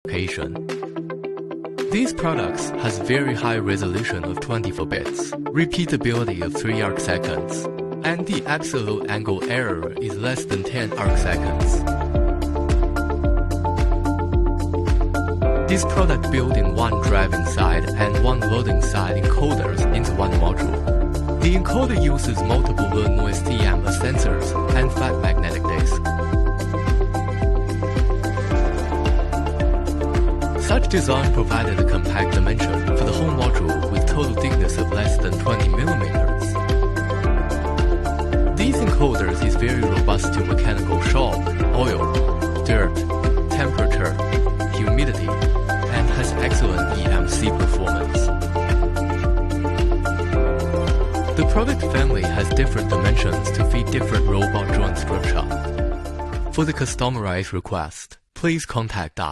application. These products has very high resolution of 24 bits, repeatability of 3 arcseconds, and the absolute angle error is less than 10 arcseconds. This product built in one driving side and one loading side encoders into one module. The encoder uses multiple low noise TM sensors and flat magnetic disk. Such design provided a compact dimension for the whole module with total thickness of less than 20 millimeters. These encoders is very robust to mechanical shock, oil, dirt, temperature, humidity, and has excellent EMC performance. The product family has different dimensions to fit different robot joint structure. For the customized request, please contact us.